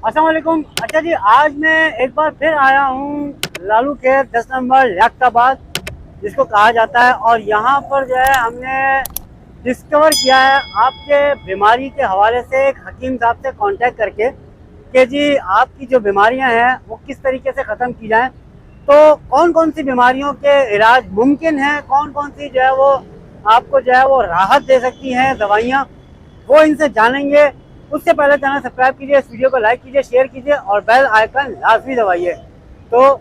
अस्सलाम वालेकुम। अच्छा जी, आज मैं एक बार फिर आया हूँ लालू के 10 नंबर लियाकताबाद जिसको कहा जाता है, और यहाँ पर जो है हमने डिस्कवर किया है आपके बीमारी के हवाले से एक हकीम साहब से कांटेक्ट करके कि जी आपकी जो बीमारियाँ हैं वो किस तरीके से ख़त्म की जाएं। तो कौन कौन सी बीमारियों के इलाज मुमकिन हैं, कौन कौन सी जो है वो आपको जो है वो राहत दे सकती हैं दवाइयाँ, वो इनसे जानेंगे। उससे पहले चैनल सब्सक्राइब कीजिए, इस वीडियो को लाइक कीजिए, शेयर कीजिए और बेल आइकन लाजमी दबाइए। तो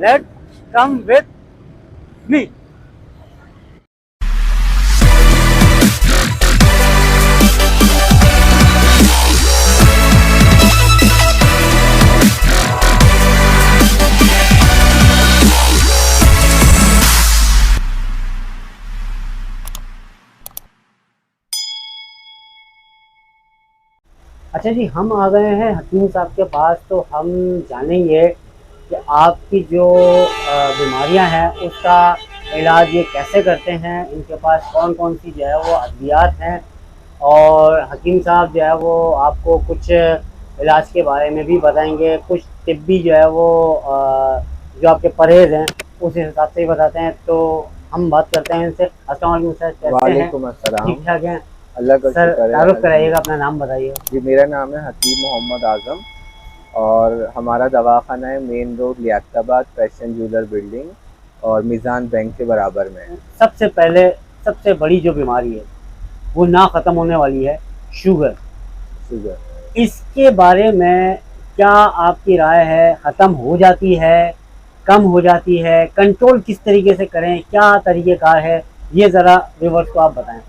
लेट कम विथ मी। अच्छा जी, हम आ गए हैं हकीम साहब के पास, तो हम जानेंगे कि आपकी जो बीमारियां हैं उसका इलाज ये कैसे करते हैं, इनके पास कौन कौन सी जो है वो अद्वियात हैं, और हकीम साहब जो है वो आपको कुछ इलाज के बारे में भी बताएंगे, कुछ तिब्बी जो है वो जो आपके परहेज़ हैं उस हिसाब से ही बताते हैं। तो हम बात करते हैं इनसे। अस्सलाम वालेकुम सर, कैसे हैं? वालेकुम अस्सलाम। ठीक ठाक हैं अल्लाह का सर? शुक्र है तारुफ कराइएगा, अल्हम्दुलिल्लाह। अपना नाम बताइए। जी, मेरा नाम है हकीम मोहम्मद आज़म और हमारा दवाखाना है main road Liaquatabad fashion jeweller building और मिज़ान बैंक के बराबर में है। सबसे पहले सबसे बड़ी जो बीमारी है वो ना ख़त्म होने वाली है, शुगर। शुगर। इसके बारे में क्या आपकी राय है? ख़त्म हो जाती है, कम हो जाती है, कंट्रोल किस तरीके से करें, क्या तरीक़ेकार है, ये ज़रा व्यूअर्स को आप बताएं।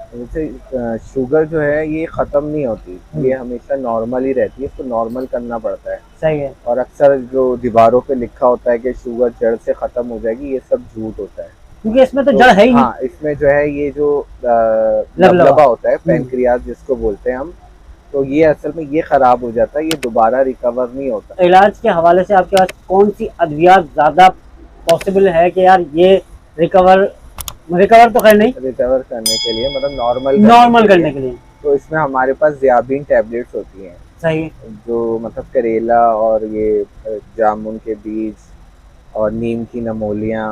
जैसे शुगर जो है ये ख़त्म नहीं होती, ये हमेशा नॉर्मल ही रहती है, इसको नॉर्मल करना पड़ता है। सही है। और अक्सर जो दीवारों पे लिखा होता है कि शुगर जड़ से ख़त्म हो जाएगी, ये सब झूठ होता है। क्योंकि इसमें तो तो जड़ है ही नहीं। हाँ, इसमें जो है ये जो लबलबा। लबलबा होता है, पैनक्रियाज जिसको बोलते हैं हम, तो ये असल में ये ख़राब हो जाता है, ये दोबारा रिकवर नहीं होता। इलाज के हवाले से आपके पास कौन सी अद्वियात ज़्यादा पॉसिबल है कि यार ये रिकवर रिकवर तो खैर नहीं, रिकवर करने के लिए मतलब नॉर्मल करने के लिए। तो इसमें हमारे पास ज़ियाबीन टैबलेट्स होती हैं, सही। जो मतलब करेला और ये जामुन के बीज और नीम की नमोलियाँ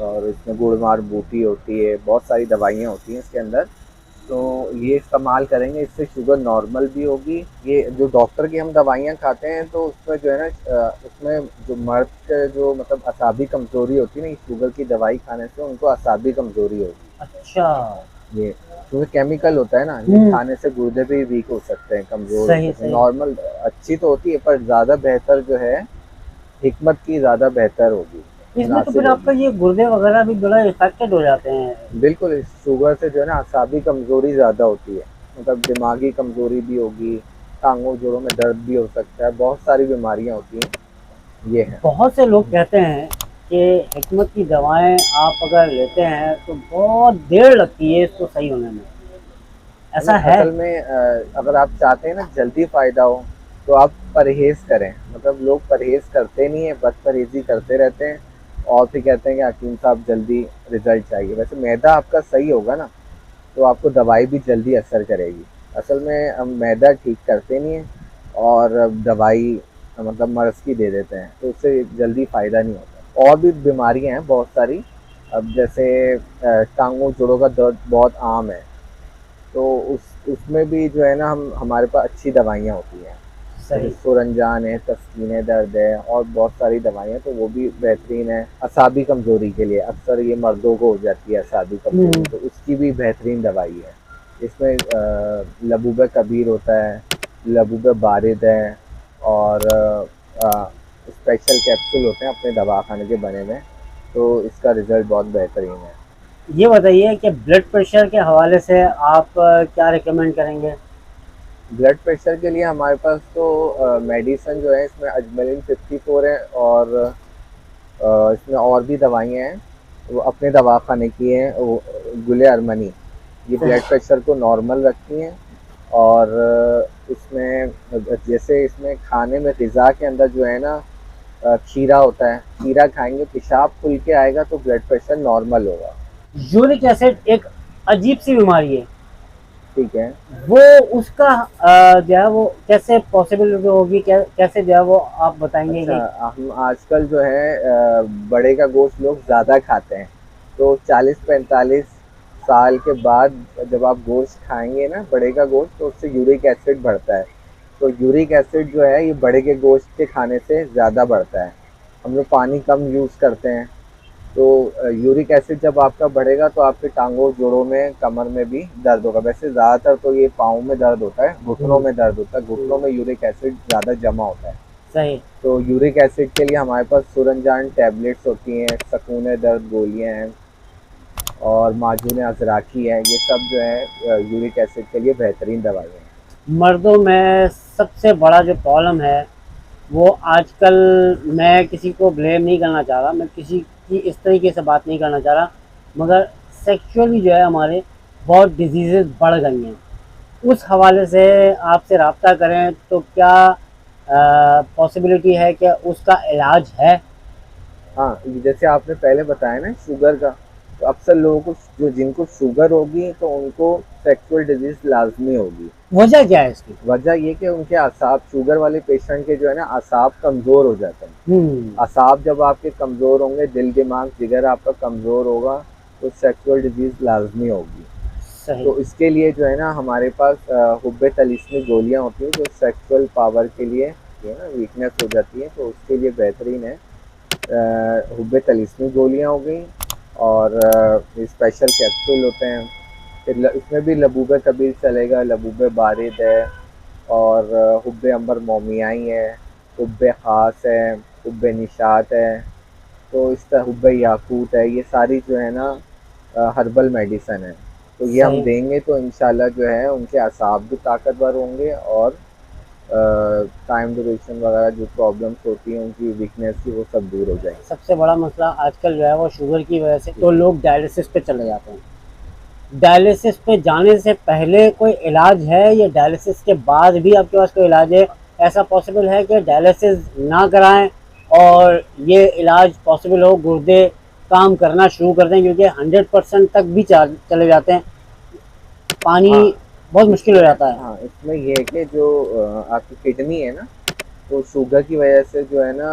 और इसमें गुड़मार बूटी होती है, बहुत सारी दवाइयाँ होती हैं इसके अंदर। तो ये इस्तेमाल करेंगे, इससे शुगर नॉर्मल भी होगी। ये जो डॉक्टर की हम दवाइयाँ खाते हैं तो उसमें जो है ना उसमें जो मर्द के जो मतलब असाबी कमज़ोरी होती है ना, शुगर की दवाई खाने से उनको असाबी कमज़ोरी होगी। अच्छा। ये क्योंकि केमिकल होता है ना, ये खाने से गुर्दे भी वीक हो सकते हैं, कमज़ोर हो सही सकते हैं। सही। नॉर्मल अच्छी तो होती है पर ज़्यादा बेहतर जो है हिकमत की ज़्यादा बेहतर होगी, इसमें तो मुनासिब फिर आपका होगी। ये गुर्दे वगैरह भी बड़ा इफेक्टेड हो जाते हैं। बिल्कुल, इस शुगर से जो है ना असाबी कमज़ोरी ज़्यादा होती है, मतलब दिमागी कमज़ोरी भी होगी, टाँगों जोड़ों में दर्द भी हो सकता है, बहुत सारी बीमारियाँ होती हैं, ये है। बहुत से लोग कहते हैं कि हिकमत की दवाएं आप अगर लेते हैं तो बहुत देर लगती है इसको सही होने में, ऐसा नहीं, है? असल में अगर आप चाहते हैं ना जल्दी फ़ायदा हो, तो आप परहेज़ करें। मतलब लोग परहेज़ करते नहीं हैं, बदपरहेज़ी करते रहते हैं और फिर कहते हैं कि हकीम साहब जल्दी रिज़ल्ट चाहिए। वैसे मैदा आपका सही होगा ना, तो आपको दवाई भी जल्दी असर करेगी। असल में हम मैदा ठीक करते नहीं हैं और दवाई मतलब मर्ज़ की दे देते हैं, तो उससे जल्दी फ़ायदा नहीं होता। और भी बीमारियाँ हैं बहुत सारी, अब जैसे टाँगों जोड़ों का दर्द बहुत आम है, तो उसमें भी जो है ना हम हमारे पास अच्छी दवाइयाँ होती हैं। जैसे सही। सुरंजान है, तस्कीन दर्द है और बहुत सारी दवाइयाँ, तो वो भी बेहतरीन है। असाबी कमज़ोरी के लिए अक्सर ये मर्दों को हो जाती है असाबी कमज़ोरी, तो उसकी भी बेहतरीन दवाई है। इसमें लबूब कबीर होता है, लबूब बारिद है और स्पेशल कैप्सूल होते हैं अपने दवाखाने के बने हुए, तो इसका रिज़ल्ट बहुत बेहतरीन है। ये बताइए कि ब्लड प्रेशर के हवाले से आप क्या रिकमेंड करेंगे? ब्लड प्रेशर के लिए हमारे पास तो मेडिसिन जो है इसमें अजमेलिन 54 है और इसमें और भी दवाइयाँ हैं, वो अपने दवाखाने की हैं, वो गुले अरमनी, ये ब्लड प्रेशर को नॉर्मल रखती हैं। और इसमें जैसे इसमें खाने में ग़िज़ा के अंदर जो है ना खीरा होता है, खीरा खाएंगे पेशाब खुल के आएगा तो ब्लड प्रेशर नॉर्मल होगा। यूरिक एसिड एक अजीब सी बीमारी है, ठीक है। वो उसका जो है वो कैसे पॉसिबल होगी, कैसे जो है वो आप बताएंगे अच्छा, कि। हम आजकल जो है बड़े का गोश्त लोग ज़्यादा खाते हैं, तो 40-45 साल के बाद जब आप गोश्त खाएंगे ना बड़े का गोश्त, तो उससे यूरिक एसिड बढ़ता है। तो यूरिक एसिड जो है ये बड़े के गोश्त के खाने से ज़्यादा बढ़ता है। हम लोग पानी कम यूज़ करते हैं, तो यूरिक एसिड जब आपका बढ़ेगा तो आपके टांगों जोड़ों में कमर में भी दर्द होगा। वैसे ज़्यादातर तो ये पाँव में दर्द होता है, घुटनों हम्म, में दर्द होता है, घुटनों हम्म, में यूरिक एसिड ज़्यादा जमा होता है। सही। तो यूरिक एसिड के लिए हमारे पास सुरनजान टैबलेट्स होती हैं, सकून दर्द गोलियां हैं, और माजून अजराकी है। ये सब जो है यूरिक एसिड के लिए बेहतरीन दवाइयाँ हैं। मर्दों में सबसे बड़ा जो प्रॉब्लम है वो आजकल, मैं किसी को ब्लेम नहीं करना चाह रहा, मैं किसी की इस तरीके से बात नहीं करना चाह रहा, मगर सेक्सुअली जो है हमारे बहुत डिजीज़ेस बढ़ गई हैं। उस हवाले से आपसे रब्ता करें तो क्या पॉसिबिलिटी है कि उसका इलाज है? हाँ, जैसे आपने पहले बताया ना शुगर का, तो अक्सर लोगों को जो जिनको शुगर होगी तो उनको सेक्सुअल डिजीज लाजमी होगी। वजह क्या है इसकी? वजह ये कि उनके असाब, शुगर वाले पेशेंट के जो है ना असाब कमज़ोर हो जाते हैं। हम्म, असाब जब आपके कमज़ोर होंगे, दिल दिमाग जिगर आपका कमज़ोर होगा, तो सेक्सुअल डिजीज लाजमी होगी। सही। तो इसके लिए जो है ना हमारे पास हुब्बे तलिस्मी गोलियां होती हैं जो सेक्सुअल पावर के लिए जो है ना वीकनेस हो जाती है, तो उसके लिए बेहतरीन है। हुब्बे तलिस्मी गोलियां हो गई, और स्पेशल कैप्सूल होते हैं। फिर इसमें भी लबूबे कबीर चलेगा, लबूबे बारिद है, और हुब्बे अंबर मोमियाई है, हुब्बे ख़ास है, हुब्बे निशात है। तो इस तरह हुब्बे याकूत है। ये सारी जो है ना हर्बल मेडिसन है। तो ये हम सही। देंगे तो इंशाल्लाह जो है उनके असाब भी ताकतवर होंगे, और टाइम ड्यूरेशन वगैरह जो प्रॉब्लम्स होती हैं उनकी वीकनेस की, वो सब दूर हो जाएंगी। सबसे बड़ा मसला आजकल जो है वो शुगर की वजह से तो लोग डायलिसिस पे चले जाते हैं। डायलिसिस पे जाने से पहले कोई इलाज है या डायलिसिस के बाद भी आपके पास कोई इलाज है? ऐसा पॉसिबल है कि डायलिसिस ना कराएं और ये इलाज पॉसिबल हो, गुर्दे काम करना शुरू कर दें, क्योंकि 100% तक भी चले जाते हैं, पानी हाँ, बहुत मुश्किल हो इसमें जाता है। हाँ इसमें ये है कि जो आपकी किडनी है ना, तो शुगर की वजह से जो है ना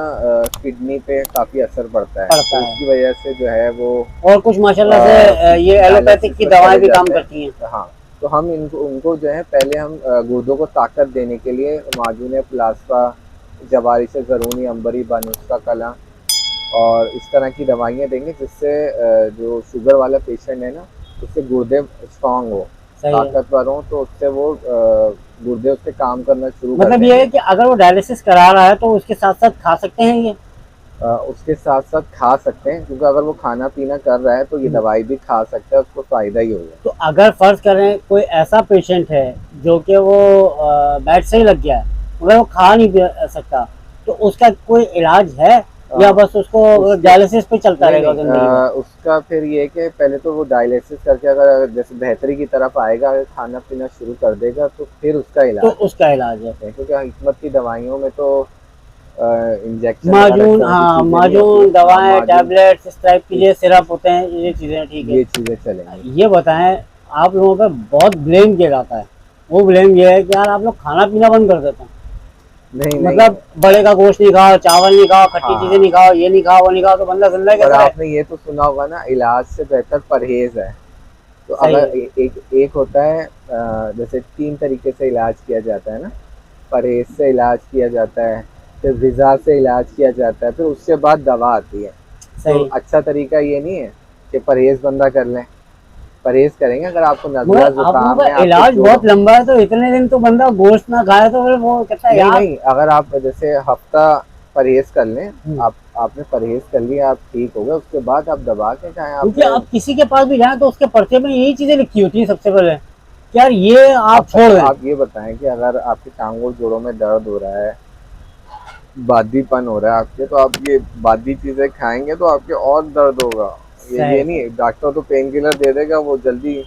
किडनी पे काफ़ी असर पड़ता है, पड़ता तो है। उसकी वजह से जो है वो और कुछ माशाल्लाह से ये एलोपैथिक डायलिसिस की पर दवाएं चले भी काम जाते करती हैं। हैं। हाँ, तो हम इनको उनको जो है पहले हम गुर्दों को ताकत देने के लिए माजून प्लाज्मा, जवारिश ज़रूनी, अंबरी, बानुस्खा कला और इस तरह की दवाइयाँ देंगे, जिससे जो शुगर वाला पेशेंट है ना, उसके गुर्दे स्ट्रांग हो, सही है। ताकतवर हो, तो उससे वो गुर्दे उससे काम करना शुरू कर मतलब ये है देंगे। कि अगर वो डायलिसिस करा रहा है तो उसके साथ साथ खा सकते हैं ये? उसके साथ साथ खा सकते हैं, क्योंकि अगर वो खाना पीना कर रहा है तो ये दवाई भी खा सकता है, उसको फ़ायदा ही होगा। तो अगर फर्ज करें कोई ऐसा पेशेंट है जो कि वो बेड से ही लग गया है मगर वो खा नहीं सकता, तो उसका कोई इलाज है या अ, बस उसको उसके डायलिसिस पे चलता नहीं रहेगा नहीं जिंदगी भर? उसका फिर ये है कि पहले तो वो डायलिसिस करके अगर जैसे बेहतरी की तरफ आएगा, अगर खाना पीना शुरू कर देगा, तो फिर उसका तो इलाज उसका इलाज है। है। क्योंकि हिकमत की दवाइयों में तो इंजेक्शन वगैरह इस माजून, तरह की हाँ चीज़ें नहीं होती माजून है। हाँ, दवाएं माजून, टैबलेट्स इस टाइप की, इस, ये सिरप इस होते हैं, ये चीज़ें ठीक है। ये चीज़ें चलेंगी। ये बताएं, आप लोगों पे बहुत ब्लेम किया जाता है, वो ब्लेम ये है कि यार आप लोग खाना पीना बंद कर देते हैं, नहीं नहीं। मतलब बड़े का गोश्त नहीं खाओ, चावल नहीं खाओ, खट्टी हाँ चीजें हाँ, नहीं खाओ, ये नहीं खाओ, वो नहीं खाओ, तो बंदा जिंदा पर कैसे रहे? आपने ये तो सुना होगा ना, इलाज से बेहतर परहेज है। तो सही अगर है। एक होता है जैसे 3 तरीके से इलाज किया जाता है ना, परहेज से इलाज किया जाता है, फिर ग़िज़ा से इलाज किया जाता है, फिर उसके बाद दवा आती है। तो सही। अच्छा तरीका ये नहीं है कि परहेज बंदा कर लें। परहेज करेंगे, अगर आपको मगर नज़ला आप लोगों ज़ुकाम का है, आपके इलाज जोड़ों, बहुत लंबा है, तो इतने दिन तो बंदा गोश्त ना खाए तो फिर वो कहता है नहीं यार। नहीं, अगर आप जैसे हफ्ता परहेज कर लें, आपने परहेज कर लिया, आप ठीक हो गए, उसके बाद आप दबा के चाहें क्योंकि आपने। आप किसी के पास भी जाएं तो उसके पर्चे में यही चीजें लिखी होती है सबसे पहले कि यार ये आप छोड़ अच्छा, दें। आप ये बताएं कि अगर आपकी टांगों जोड़ों में दर्द हो रहा है, बादीपन हो रहा है आपके, तो आप ये बादी चीज़ें खाएंगे तो आपके और दर्द होगा। ये सही नहीं सही। है, डॉक्टर तो पेन किलर दे देगा, वो जल्दी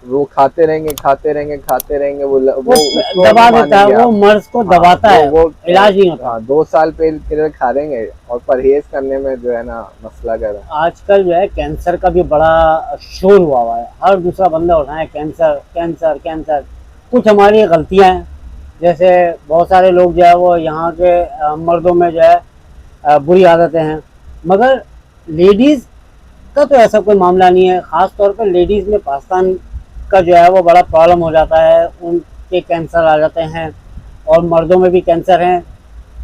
वो खाते रहेंगे वो वो उसको दबा देता है, मानेंगे वो आप। मर्ज को हाँ, दबाता है, वो इलाज नहीं होता। हाँ 2 साल के लिए खा लेंगे और परहेज करने में जो है ना मसला कर रहा है। आजकल जो है कैंसर का भी बड़ा शोर हुआ है, हर दूसरा बंदा उठाए कैंसर कैंसर कैंसर। कुछ हमारी गलतियां हैं, जैसे बहुत सारे लोग जो है वो यहाँ के मर्दों में जो है बुरी आदतें हैं, मगर लेडीज का तो ऐसा कोई मामला नहीं है। खास तौर पर लेडीज में पाकिस्तान का जो है वो बड़ा प्रॉब्लम हो जाता है, उनके कैंसर आ जाते हैं, और मर्दों में भी कैंसर हैं।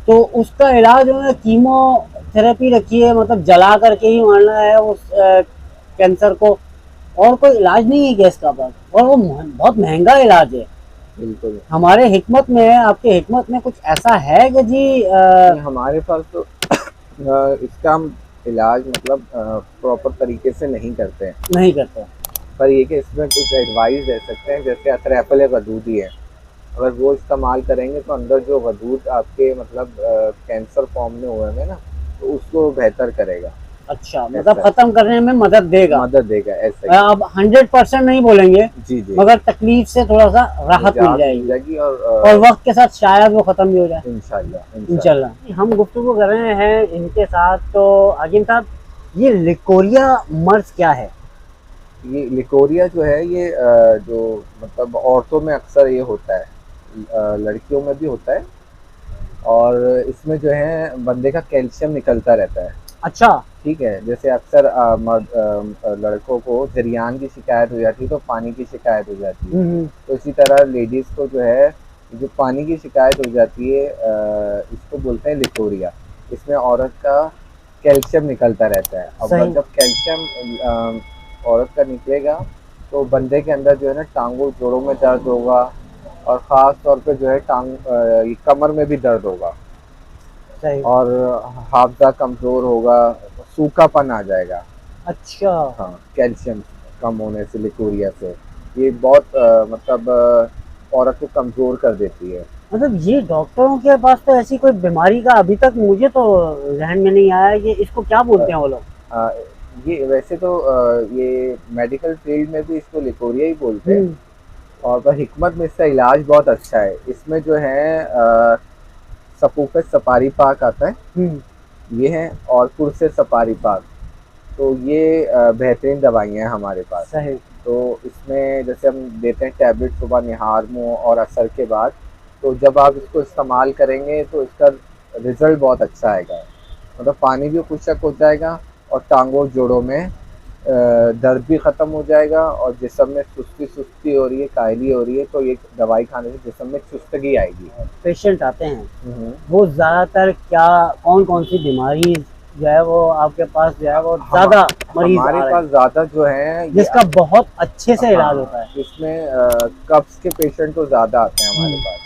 तो उसका इलाज उन्होंने कीमोथेरेपी रखी है, मतलब जला करके ही मारना है उस कैंसर को, और कोई इलाज नहीं है गैस का बस, और वो बहुत महंगा इलाज है। बिल्कुल। हमारे हिकमत में है, आपके हिकमत में कुछ ऐसा है कि जी नहीं, हमारे पास तो इसका हम इलाज मतलब प्रॉपर तरीके से नहीं करते हैं, नहीं करते। पर ये कि इसमें कुछ एडवाइस दे सकते हैं, जैसे अतरैफल वदूदी है, अगर वो इस्तेमाल करेंगे तो अंदर जो वदूद आपके मतलब कैंसर फॉर्म में हुए हैं ना, तो उसको बेहतर करेगा। अच्छा, मतलब ऐसा खत्म करने में मदद देगा। मदद देगा, ऐसा ही। अब 100% नहीं बोलेंगे, जी जी। मगर तकलीफ से थोड़ा सा राहत मिल जाएगी, और वक्त के साथ शायद वो खत्म भी हो जाए इंशाल्लाह इंशाल्लाह। हम गुफ्तगू कर रहे हैं इनके साथ, तो हाकिम साहब, ये लिकोरिया मर्ज क्या है? ये लिकोरिया जो है ये जो मतलब औरतों में अक्सर ये होता है, लड़कियों में भी होता है, और इसमें जो है बंदे का कैल्शियम निकलता रहता है। अच्छा। ठीक है, जैसे अक्सर लड़कों को जरियान की शिकायत हो जाती है, तो पानी की शिकायत हो जाती है, तो इसी तरह लेडीज़ को जो है जो पानी की शिकायत हो जाती है, इसको बोलते हैं लिकोरिया। इसमें औरत का कैल्शियम निकलता रहता है। अब जब कैल्शियम औरत का निकलेगा तो बंदे के अंदर जो है ना टांगों जोड़ों में दर्द होगा, और ख़ास तौर पे जो है ये कमर में भी दर्द होगा, सही। और हाफजा कमज़ोर होगा, सूखापन आ जाएगा। अच्छा। हाँ, कैल्शियम कम होने से, लिकोरिया से ये बहुत मतलब औरत को कमज़ोर कर देती है। मतलब ये डॉक्टरों के पास तो ऐसी कोई बीमारी का अभी तक मुझे तो ज़हन में नहीं आया, ये इसको क्या बोलते हैं वो लोग? अ, ये वैसे तो ये मेडिकल फील्ड में भी इसको लिकोरिया ही बोलते हैं, और पर हिकमत में इसका इलाज बहुत अच्छा है। इसमें जो है सफूफे सपारी पाक आता है, ये है, और कुरसे सपारी पाक, तो ये बेहतरीन दवाइयाँ हैं हमारे पास। सही। तो इसमें जैसे हम देते हैं टैबलेट सुबह निहार मुँह और असर के बाद, तो जब आप इसको इस्तेमाल करेंगे तो इसका रिज़ल्ट बहुत अच्छा आएगा, मतलब पानी भी खुशक हो जाएगा, और टांगों जोड़ों में दर्द भी ख़त्म हो जाएगा, और जिस्म में सुस्ती हो रही है, कायली हो रही है, तो ये दवाई खाने से जिस्म में चुस्तगी आएगी। पेशेंट आते हैं, वो ज़्यादातर क्या कौन कौन सी बीमारी जो है वो आपके पास जो है वो ज़्यादा मरीज हमारे पास ज़्यादा जो है जिसका बहुत अच्छे से इलाज होता है? इसमें कब्ज़ के पेशेंट तो ज़्यादा आते हैं हमारे पास,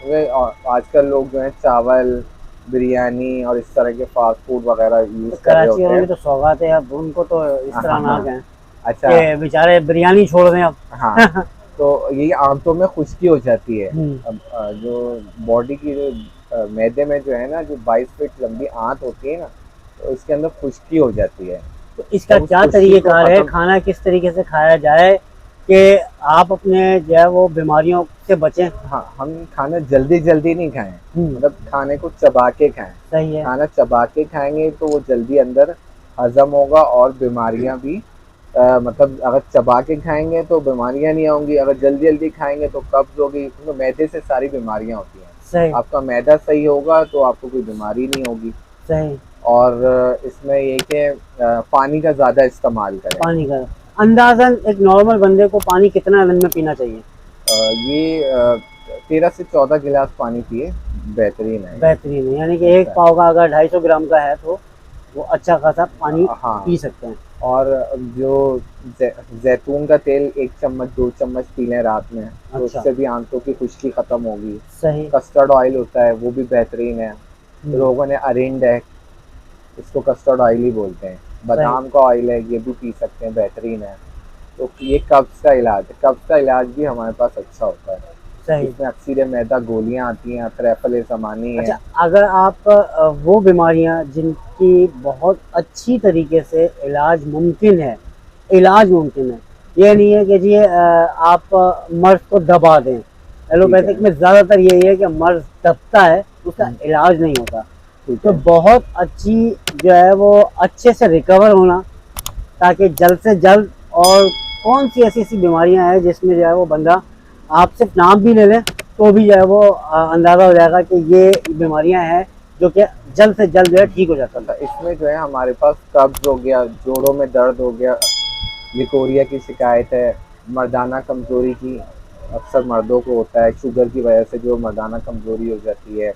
क्योंकि आजकल लोग जो है चावल, बिरयानी और इस तरह के फास्ट फूड वगैरह यूज़ कर रहे होते हैं। तो सौगात है, अब उनको तो इस तरह ना कहें अच्छा, कि बेचारे बिरयानी छोड़ दें अब। हाँ तो ये आंतों में खुश्की हो जाती है। अब जो बॉडी की जो मैदे में जो है ना, जो 22 फीट लंबी आंत होती है ना, तो इसके अंदर खुश्की हो जाती है। तो इसका क्या तरीक़ेकार है, खाना किस तरीके से खाया जाए कि आप अपने जो है वो बीमारियों से बचें? हाँ, हम खाना जल्दी नहीं खाएं, मतलब खाने को चबा के खाएं। सही है। खाना चबा के खाएंगे तो वो जल्दी अंदर हजम होगा, और बीमारियां भी मतलब अगर चबा के खाएंगे तो बीमारियां नहीं होंगी, अगर जल्दी खाएंगे तो कब्ज होगी, तो मैदे से सारी बीमारियां होती हैं। सही। आपका मैदा सही होगा तो आपको कोई बीमारी नहीं होगी। सही। और इसमें ये कि पानी का ज़्यादा इस्तेमाल करें। पानी का अंदाज़न एक नॉर्मल बंदे को पानी कितना दिन में पीना चाहिए? ये 13 से 14 गिलास पानी पिए, बेहतरीन है। बेहतरीन है, यानी कि एक पाव का अगर 250 ग्राम का है तो वो अच्छा खासा पानी पी सकते हैं। और जो जैतून का तेल 1 चम्मच 2 चम्मच पी लें रात में, तो उससे भी आंतों की खुश्की ख़त्म होगी। सही। कस्टर्ड ऑयल होता है, वो भी बेहतरीन है। लोगों ने अरिंड है, इसको कस्टर्ड ऑयल ही बोलते हैं। बादाम का ऑयल है, ये भी पी सकते हैं, बेहतरीन है। तो ये कब्ज़ का इलाज है, कब्ज़ का इलाज भी हमारे पास अच्छा होता है। सही। इसमें अक्सीर मैदा गोलियां आती हैं, अतरैफल ज़मानी है। अच्छा, अगर आप वो बीमारियां जिनकी बहुत अच्छी तरीके से इलाज मुमकिन है, ये नहीं है कि जी आप मर्ज को दबा दें। एलोपैथिक में ज़्यादातर यही है कि मर्ज दबता है, उसका इलाज नहीं होता। तो बहुत अच्छी जो है वो अच्छे से रिकवर होना, ताकि जल्द से जल्द, और कौन सी ऐसी ऐसी बीमारियां हैं जिसमें जो है वो बंदा, आप सिर्फ नाम भी ले लें तो भी जो है वो अंदाज़ा हो जाएगा कि ये बीमारियां हैं जो कि जल्द से जल्द जो है ठीक हो जाता था। इसमें जो है हमारे पास कब्ज हो गया, जोड़ों में दर्द हो गया, लिकोरिया की शिकायत है, मर्दाना कमजोरी की अक्सर मर्दों को होता है, शुगर की वजह से जो मर्दाना कमजोरी हो जाती है।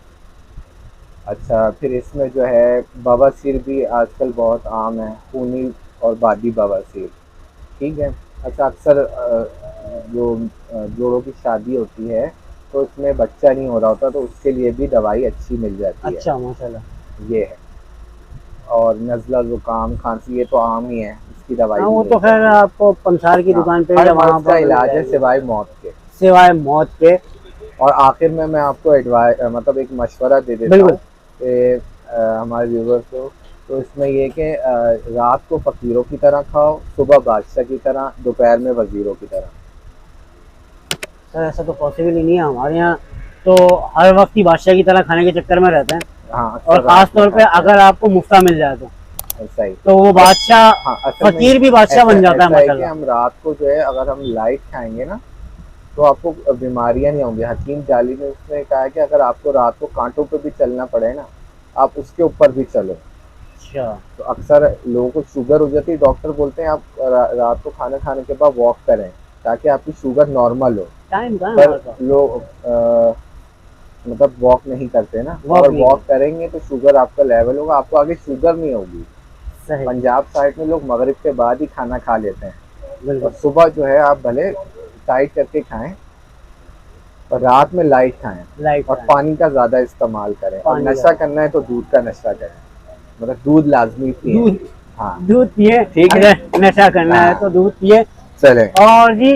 अच्छा, फिर इसमें जो है बवासीर भी आजकल बहुत आम है, खूनी और बादी बवासीर। ठीक है। अच्छा, अक्सर जो जोड़ों की शादी होती है तो उसमें बच्चा नहीं हो रहा होता, तो उसके लिए भी दवाई अच्छी मिल जाती है। अच्छा, माशाल्लाह। ये है। और नज़ला, जुकाम, खांसी ये तो आम ही है, इसकी दवाई हाँ, भी वो मिल तो खैर जाती है। आपको पंसार की दुकान पे हर या वहाँ मर्ज का पर मिल इलाज है जाएगी, सिवाय मौत के। सिवाय मौत के। और आखिर में मैं आपको मतलब एक मशवरा दे देता बिल्कुल। हूँ कि हमारे व्यूवर्स को, तो इसमें ये कि रात को फकीरों की तरह खाओ, सुबह बादशाह की तरह, दोपहर में वजीरों की तरह। सर ऐसा तो पॉसिबल ही नहीं है हमारे यहाँ, तो हर वक्त ही बादशाह की तरह खाने के चक्कर में रहते हैं। हाँ, और अक्सर ख़ास रात में तौर पे खाते हैं। अगर आपको मुफ्ता मिल जाए ऐसा ही। तो वो बादशाह, हाँ, असल में फकीर भी बादशाह बन जाता है ऐसा है कि माशाल्लाह। हम रात को जो है अगर हम लाइट खाएंगे ना तो आपको बीमारियां नहीं होंगी। हकीम जाली ने उसने कहा है कि अगर आपको रात को कांटों पे भी चलना पड़े ना, आप उसके ऊपर भी चलो। अच्छा। तो अक्सर लोगों को शुगर हो जाती है, डॉक्टर बोलते हैं आप रात को खाना खाने के बाद वॉक करें ताकि आपकी शुगर नॉर्मल हो। टाइम कहाँ है पर हमारे पास? लोग मतलब वॉक नहीं करते ना, वॉक अगर नहीं वॉक करेंगे तो शुगर आपका लेवल होगा, आपको आगे शुगर नहीं होगी। सही। पंजाब साइड में लोग मगरिब के बाद ही खाना खा लेते हैं, बिल्कुल। और सुबह जो है आप भले टाइट करके खाएं और रात में लाइट खाएं, लाइट और टाइम। पानी का ज़्यादा इस्तेमाल करें, और पानी नशा ज़्यादा। करना है तो दूध का नशा करें, मतलब दूध लाजमी पिए। दूध, हाँ, दूध पिए। ठीक है। अगर नशा करना है हाँ। तो दूध पिए। चले। और जी,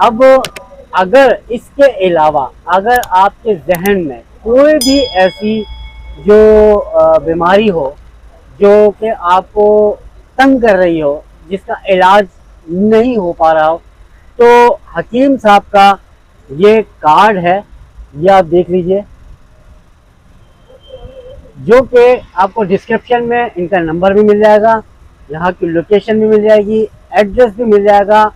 अब अगर इसके अलावा अगर आपके जहन में कोई भी ऐसी जो बीमारी हो जो कि आपको तंग कर रही हो, जिसका इलाज नहीं हो पा रहा हो, तो हकीम साहब का ये कार्ड है, ये आप देख लीजिए, जो कि आपको डिस्क्रिप्शन में इनका नंबर भी मिल जाएगा, यहाँ की लोकेशन भी मिल जाएगी, एड्रेस भी मिल जाएगा।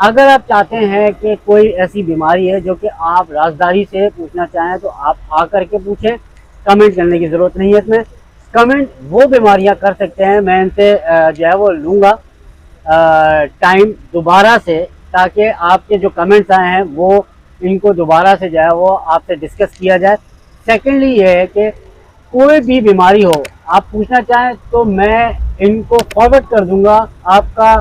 अगर आप चाहते हैं कि कोई ऐसी बीमारी है जो कि आप राजदारी से पूछना चाहें तो आप आकर के पूछें, कमेंट करने की ज़रूरत नहीं है इसमें। कमेंट वो बीमारियां कर सकते हैं, मैं इनसे जो है वो लूँगा टाइम दोबारा से, ताकि आपके जो कमेंट्स आए हैं वो इनको दोबारा से जो है वो आपसे डिस्कस किया जाए। सेकेंडली ये है कि कोई भी बीमारी हो आप पूछना चाहें तो मैं इनको फॉरवर्ड कर दूंगा आपका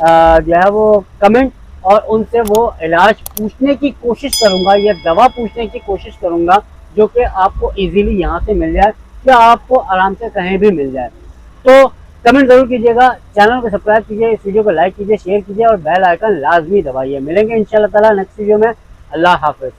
जो है वो कमेंट, और उनसे वो इलाज पूछने की कोशिश करूंगा या दवा पूछने की कोशिश करूंगा जो कि आपको इजीली यहाँ से मिल जाए या आपको आराम से कहीं भी मिल जाए। तो कमेंट ज़रूर कीजिएगा, चैनल को सब्सक्राइब कीजिए, इस वीडियो को लाइक कीजिए, शेयर कीजिए और बेल आइकन लाजमी दबाइए। मिलेंगे इंशाल्लाह ताला नेक्स्ट वीडियो में। अल्लाह हाफ़िज़।